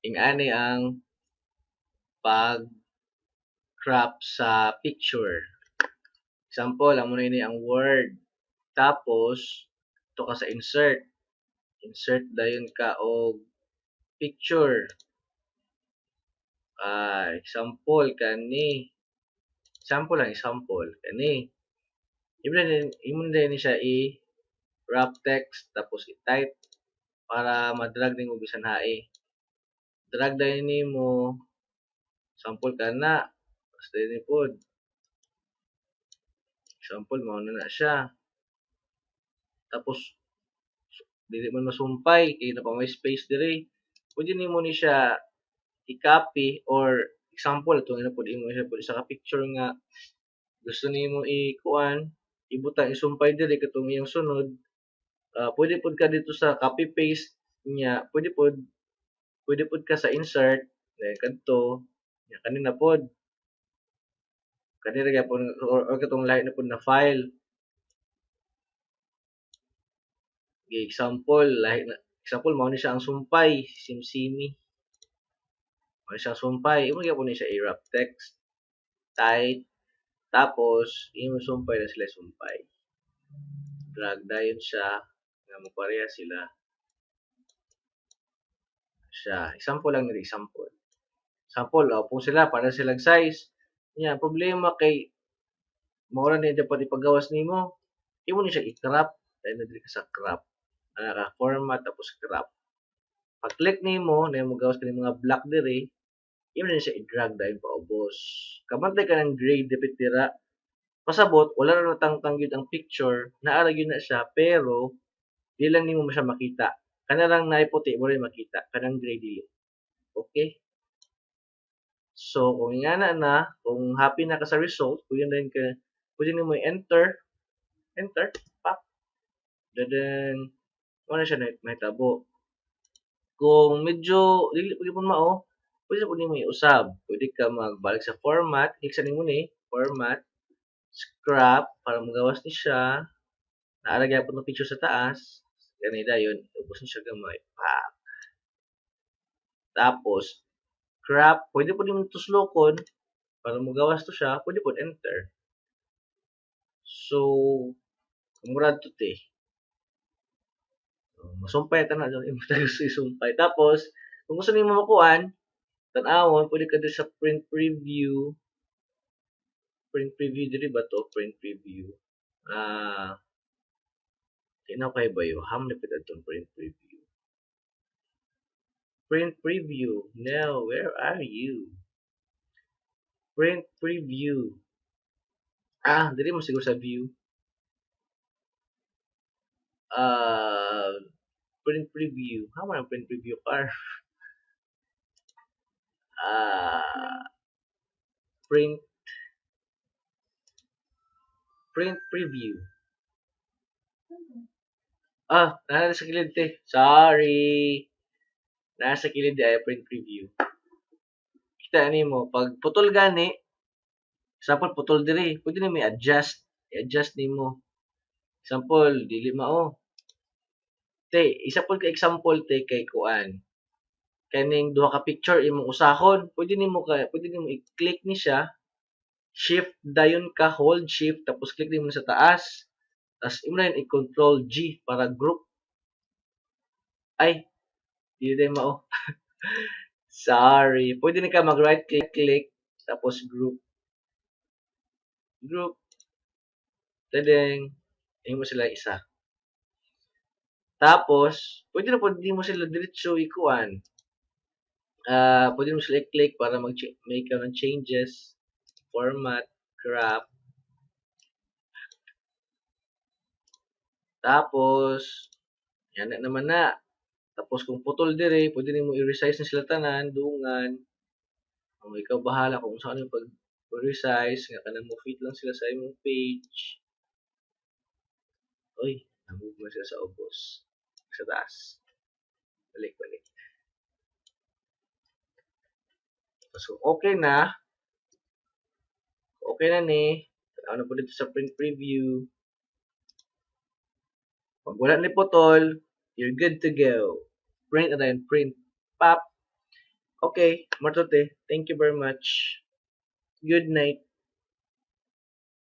ingani ang pag-crop sa picture. Example, amo na ini ang word. Tapos, ito ka sa insert. Insert dayon ka og picture. Example kani. Example lang, example kani. Imo din ni siya i-wrap text tapos i-type para ma-drag nimo bisan hae. Drag dayon nimo sample kana. Basta ni pod. Example mao na siya. Tapos dili man masumpay kay na pa may space diri. Pwede nimo ni siya i-copy or example ito na pod imo siya pod sa picture nga gusto nimo i-kuan ibutang isumpay diri katong iyang sunod. Pwede pod ka dito sa copy paste niya. Pwede pod ka sa insert then kadto nya kanina pod kanina gyapon or katong lahi na pod na file. Example lahi na example mao ni siya ang sumpay simsimi. Mao ni siya ang sumpay imo gyapon ni siya i-wrap text type tapos imo sumpay na sila sumpay. Drag dayon siya nga mopareha sila siya. Example lang ni example. Example, kung sila para silang size. Nya problema kay mao ra ni dapat ipagawas nimo. Imo ni siya i-crop dahil na diri ka sa crop. Format tapos crop. Pag-click nimo na mo gawas kani mga block diri, imo na siya i-drag dahil paubos. Kamantay ka ng grade depit dira. Pasabot wala na natangtang gyud ang picture, naara gyud na siya pero di lang nimo siya makita. Kana lang naiputi mo rin makita kanang gray dili. Okay? So kung ingana na, kung happy na ka sa result, pwede nimo i-enter, enter, pop. Then mo na siya mahitabo. Kung medyo dili pud mo mao, pwede pud nimo iusab. Pwede ka magbalik sa format, click sa nimo ni format, scrap para magawas ni siya. Naara gyapon ng picture sa taas. Gani dayon, ubos na siya gamay. Pop. Tapos crop, pwede po nimo tuslokon para magawas to siya, pwede po enter. So, murad to te. Masumpay ta na imo tayo sa isumpay. Tapos, kung gusto nimo makuan, tan-awon pwede ka sa print preview. Print preview diri ba to? Print preview. Kinaw kay ba yo? Ham na pid adtong print preview. Print preview. Now, where are you? Print preview. Dili mo siguro sa view. Print preview. How man ang print preview car? Print preview. Nasa kilid te. Sorry. Nasa kilid ay print preview. Kita nimo pag putol gani, example putol diri, pwede nimo i-adjust. I-adjust nimo. Example, dili mao. Te, isa pod ka example te kay kuan. Kaning duha ka picture imong usahon, pwede nimo i-click ni siya. Shift dayon ka, hold shift tapos click nimo sa taas. Tapos imo na i-control G para group. Ay, di din mao. Sorry. Pwede na ka mag-right click tapos group. Group. Tadeng. Imo sila isa. Tapos, pwede na pwede mo sila diretso ikuan. Pwede mo sila i-click para make ka ng changes. Format, crop. Tapos, yan na naman na. Tapos kung putol dire, pwede nimo i-resize na sila tanan, dungan. Ikaw bahala kung saan yung pag-resize, nga kanang mo fit lang sila sa imong page. Uy, na-move na sila sa ubos. Sa taas. Balik. So, okay na. Okay na ni. Ano po dito sa print preview. Pag wala ni putol, you're good to go. Print na tayo, print. Pap. Okay, Martote, thank you very much. Good night.